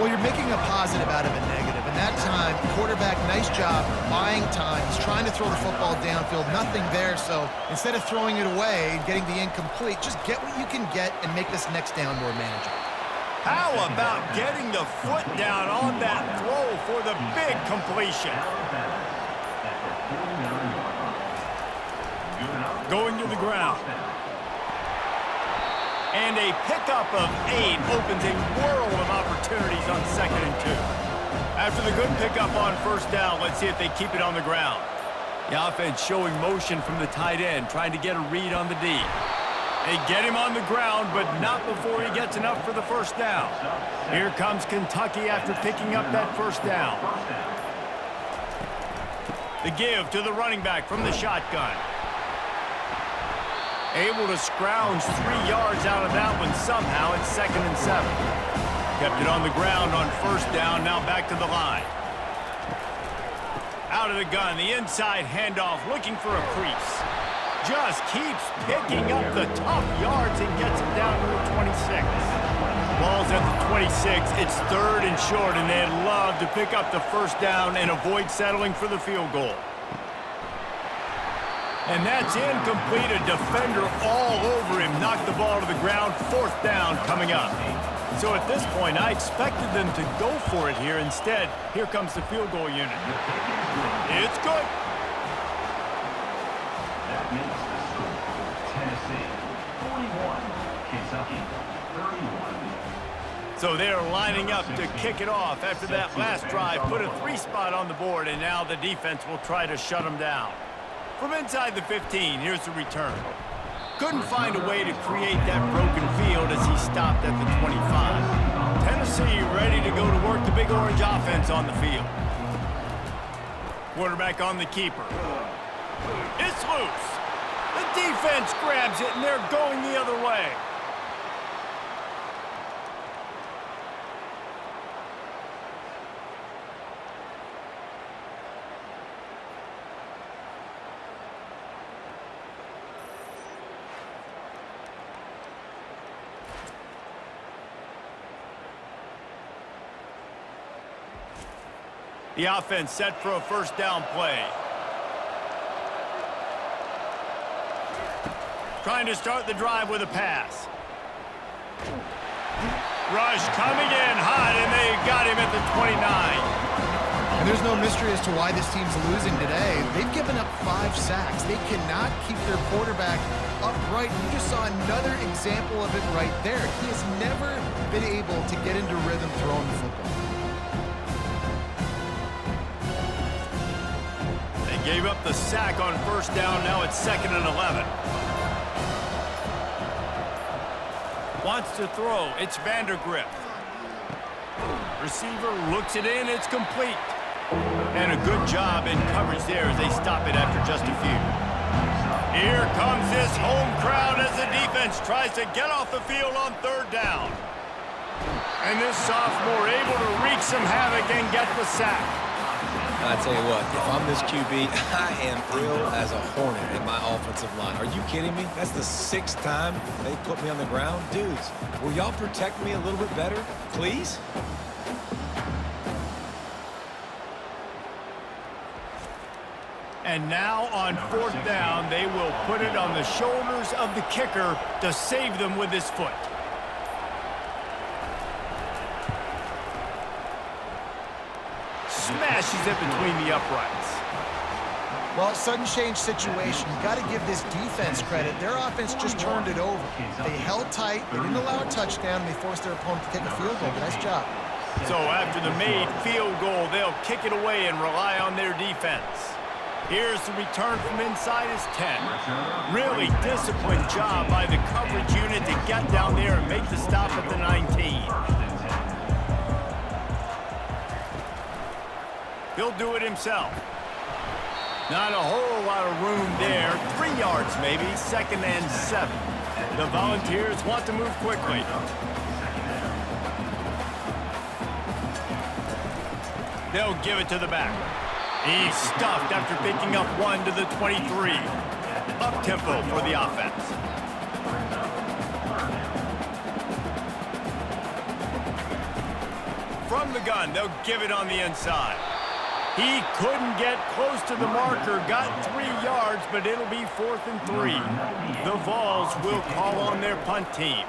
Well, you're making a positive out of a negative. And that time, quarterback, nice job, buying time. He's trying to throw the football downfield, nothing there. So instead of throwing it away and getting the incomplete, just get what you can get and make this next down more manageable. How about getting the foot down on that throw for the big completion? Going to the ground. And a pickup of 8 opens a world of opportunities on 2nd and 2. After the good pickup on 1st down, let's see if they keep it on the ground. The offense showing motion from the tight end, trying to get a read on the D. They get him on the ground, but not before he gets enough for the 1st down. Here comes Kentucky after picking up that 1st down. The give to the running back from the shotgun. Able to scrounge 3 yards out of that one somehow. It's 2nd and 7. Kept it on the ground on 1st down, now back to the line. Out of the gun, the inside handoff, looking for a crease. Just keeps picking up the tough yards and gets it down to the 26. Ball's at the 26. It's 3rd and short, and they'd love to pick up the 1st down and avoid settling for the field goal. And that's incomplete. A defender all over him. Knocked the ball to the ground. 4th down coming up. So at this point, I expected them to go for it here. Instead, here comes the field goal unit. It's good. That makes the score. Tennessee, 41. Kentucky, 31. So they're lining up to kick it off after that last drive. Put a 3-spot on the board, and now the defense will try to shut them down. From inside the 15, here's the return. Couldn't find a way to create that broken field as he stopped at the 25. Tennessee ready to go to work the Big Orange offense on the field. Quarterback on the keeper. It's loose. The defense grabs it, and they're going the other way. The offense set for a first down play. Trying to start the drive with a pass. Rush coming in hot, and they got him at the 29. And there's no mystery as to why this team's losing today. They've given up 5 sacks. They cannot keep their quarterback upright. You just saw another example of it right there. He has never been able to get into rhythm throwing the football. They gave up the sack on first down. Now it's 2nd and 11. Wants to throw. It's Vandergrift. Receiver looks it in. It's complete. And a good job in coverage there as they stop it after just a few. Here comes this home crowd as the defense tries to get off the field on 3rd down. And this sophomore able to wreak some havoc and get the sack. I tell you what, if I'm this QB, I am ill as a hornet in my offensive line. Are you kidding me? That's the 6th time they put me on the ground. Dudes, will y'all protect me a little bit better, please? And now on 4th down, they will put it on the shoulders of the kicker to save them with his foot. Smashes it between the uprights. Well, sudden change situation. You got to give this defense credit. Their offense just turned it over. They held tight. They didn't allow a touchdown, and they forced their opponent to take a field goal. Nice job. So after the made field goal, they'll kick it away and rely on their defense. Here's the return from inside his 10. Really disciplined job by the coverage unit to get down there and make the stop at the 19. He'll do it himself. Not a whole lot of room there. 3 yards maybe, 2nd and 7. The Volunteers want to move quickly. They'll give it to the back. He's stuffed after picking up 1 to the 23. Up-tempo for the offense. From the gun, they'll give it on the inside. He couldn't get close to the marker, got 3 yards, but it'll be 4th and 3. The Vols will call on their punt team.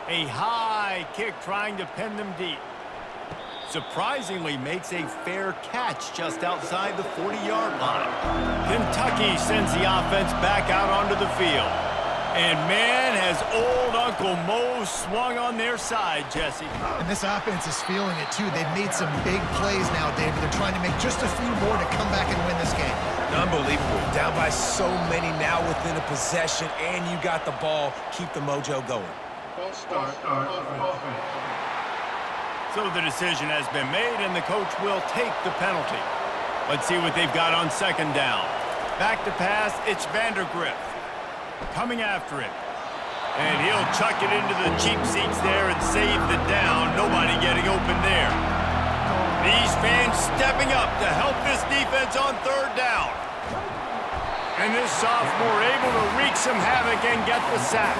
A high kick trying to pin them deep. Surprisingly makes a fair catch just outside the 40-yard line. Kentucky sends the offense back out onto the field. And man, has old Uncle Mo swung on their side, Jesse. And this offense is feeling it too. They've made some big plays now, David. They're trying to make just a few more to come back and win this game. Unbelievable. Down by so many now within a possession, and you got the ball. Keep the mojo going. Start offense. So the decision has been made, and the coach will take the penalty. Let's see what they've got on 2nd down. Back to pass, it's Vandergrift. Coming after him. And he'll chuck it into the cheap seats there and save the down. Nobody getting open there. These fans stepping up to help this defense on 3rd down. And this sophomore able to wreak some havoc and get the sack.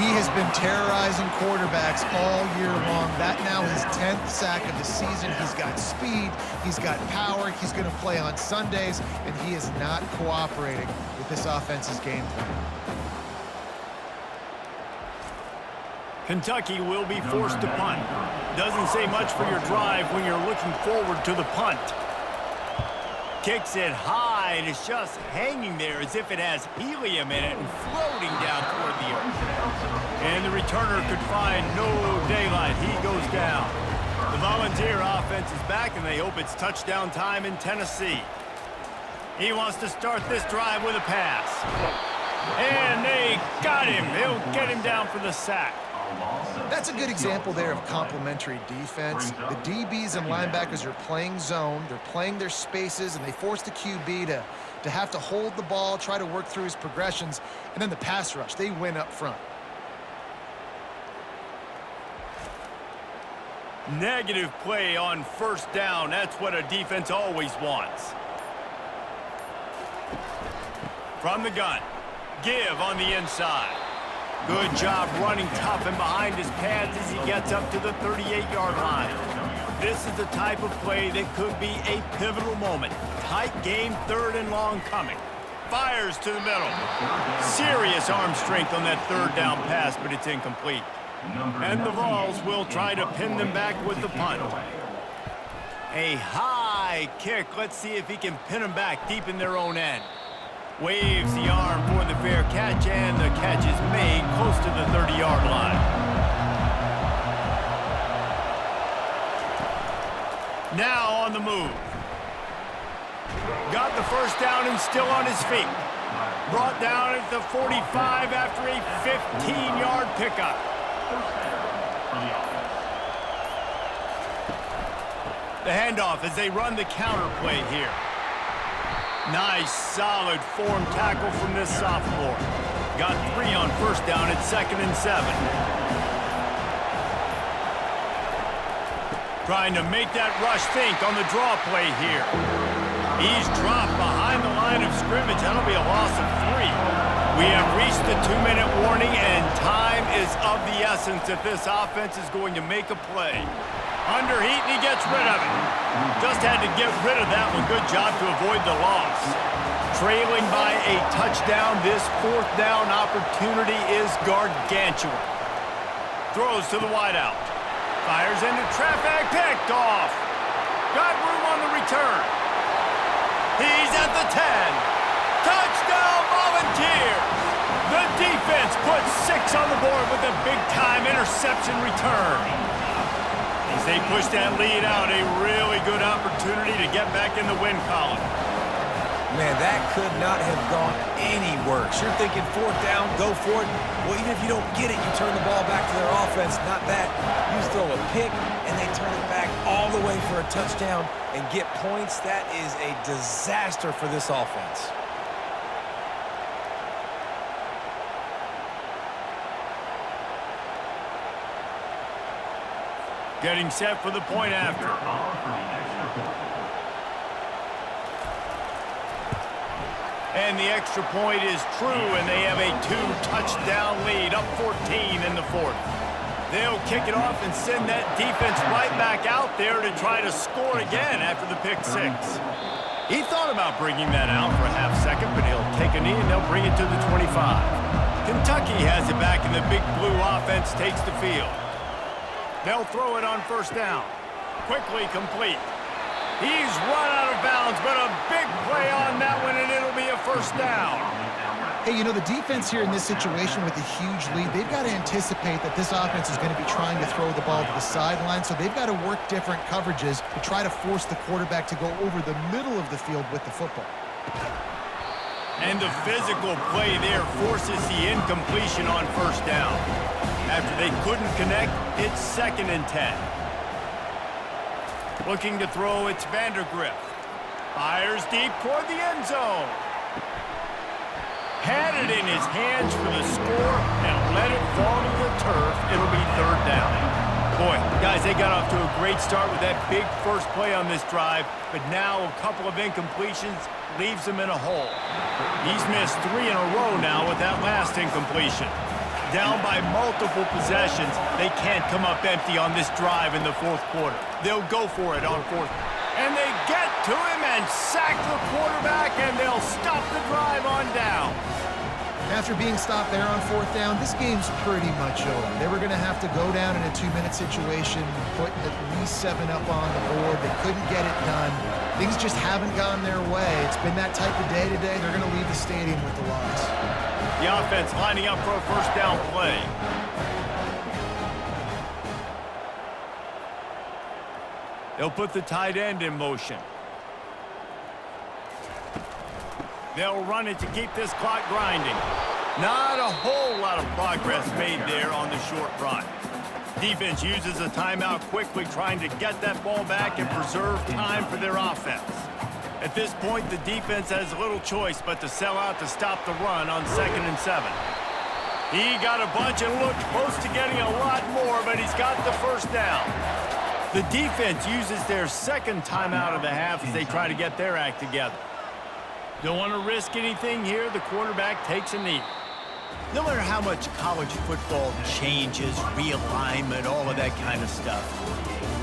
He has been terrorizing quarterbacks all year long. That now his 10th sack of the season. He's got speed, he's got power, he's going to play on Sundays, and he is not cooperating with this offense's game plan. Kentucky will be forced to punt. Doesn't say much for your drive when you're looking forward to the punt. Kicks it high, and it's just hanging there as if it has helium in it and floating down toward the earth. And the returner could find no daylight. He goes down. The Volunteer offense is back, and they hope it's touchdown time in Tennessee. He wants to start this drive with a pass. And they got him. They'll get him down for the sack. That's a good example there of complementary defense. The DBs and linebackers are playing zone, they're playing their spaces, and they force the QB to have to hold the ball, try to work through his progressions, and then the pass rush, they win up front. Negative play on 1st down. That's what a defense always wants. From the gun, give on the inside. Good job running tough and behind his pads as he gets up to the 38-yard line. This is the type of play that could be a pivotal moment. Tight game, 3rd and long coming. Fires to the middle. Serious arm strength on that 3rd down pass, but it's incomplete. And the Vols will try to pin them back with the punt. A high kick. Let's see if he can pin them back deep in their own end. Waves the arm for the fair catch, and the catch is made close to the 30-yard line. Now on the move. Got the first down and still on his feet. Brought down at the 45 after a 15-yard pickup. The handoff as they run the counter play here. Nice, solid form tackle from this sophomore. Got 3 on first down at 2nd and 7. Trying to make that rush think on the draw play here. He's dropped behind the line of scrimmage. That'll be a loss of 3. We have reached the 2-minute warning, and time is of the essence if this offense is going to make a play. Underheat, and he gets rid of it. Just had to get rid of that one. Good job to avoid the loss. Trailing by a touchdown, this 4th down opportunity is gargantuan. Throws to the wideout. Fires into traffic, picked off. Got room on the return. He's at the 10. Touchdown, Volunteers! The defense puts 6 on the board with a big-time interception return. As they push that lead out, a really good opportunity to get back in the win column. Man, that could not have gone any worse. You're thinking 4th down, go for it. Well, even if you don't get it, you turn the ball back to their offense. Not that. You throw a pick, and they turn it back all the way for a touchdown and get points. That is a disaster for this offense. Getting set for the point after. And the extra point is true, and they have a 2-touchdown lead, up 14 in the 4th. They'll kick it off and send that defense right back out there to try to score again after the pick 6. He thought about bringing that out for a half second, but he'll take a knee and they'll bring it to the 25. Kentucky has it back, and the big blue offense takes the field. They'll throw it on first down. Quickly complete. He's run out of bounds, but a big play on that one, and it'll be a first down. Hey, you know, the defense here in this situation with a huge lead, they've got to anticipate that this offense is going to be trying to throw the ball to the sideline, so they've got to work different coverages to try to force the quarterback to go over the middle of the field with the football. And the physical play there forces the incompletion on first down. After they couldn't connect, it's 2nd and 10. Looking to throw, it's Vandergrift. Fires deep toward the end zone. Had it in his hands for the score and let it fall to the turf. It'll be 3rd down. Boy, guys, they got off to a great start with that big first play on this drive, but now a couple of incompletions leaves him in a hole. He's missed 3 in a row now with that last incompletion. Down by multiple possessions, they can't come up empty on this drive in the 4th quarter. They'll go for it on 4th. And they get to him and sack the quarterback, and they'll stop the drive on down. After being stopped there on 4th down, this game's pretty much over. They were going to have to go down in a 2-minute situation, put at least 7 up on the board. They couldn't get it done. Things just haven't gone their way. It's been that type of day today. They're going to leave the stadium with the loss. The offense lining up for a first down play. They'll put the tight end in motion. They'll run it to keep this clock grinding. Not a whole lot of progress made there on the short run. Defense uses a timeout quickly, trying to get that ball back and preserve time for their offense. At this point, the defense has little choice but to sell out to stop the run on 2nd and 7. He got a bunch and looked close to getting a lot more, but he's got the first down. The defense uses their 2nd timeout of the half as they try to get their act together. Don't want to risk anything here. The quarterback takes a knee. No matter how much college football changes, realignment, all of that kind of stuff,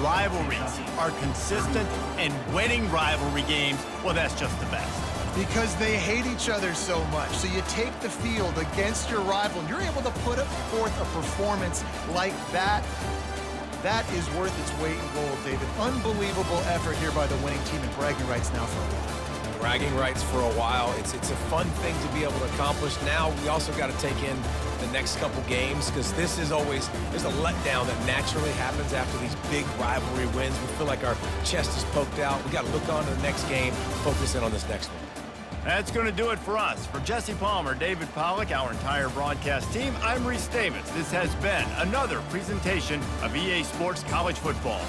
rivalries are consistent, and winning rivalry games, well, that's just the best. Because they hate each other so much. So you take the field against your rival, and you're able to put forth a performance like that. That is worth its weight in gold, David. Unbelievable effort here by the winning team, and bragging rights now for a while. Bragging rights for a while. It's a fun thing to be able to accomplish. Now we also got to take in the next couple games, because this is always, there's a letdown that naturally happens after these big rivalry wins. We feel like our chest is poked out. We got to look on to the next game, focus in on this next one. That's going to do it for us. For Jesse Palmer, David Pollack, our entire broadcast team, I'm Reese Davis. This has been another presentation of EA Sports College Football.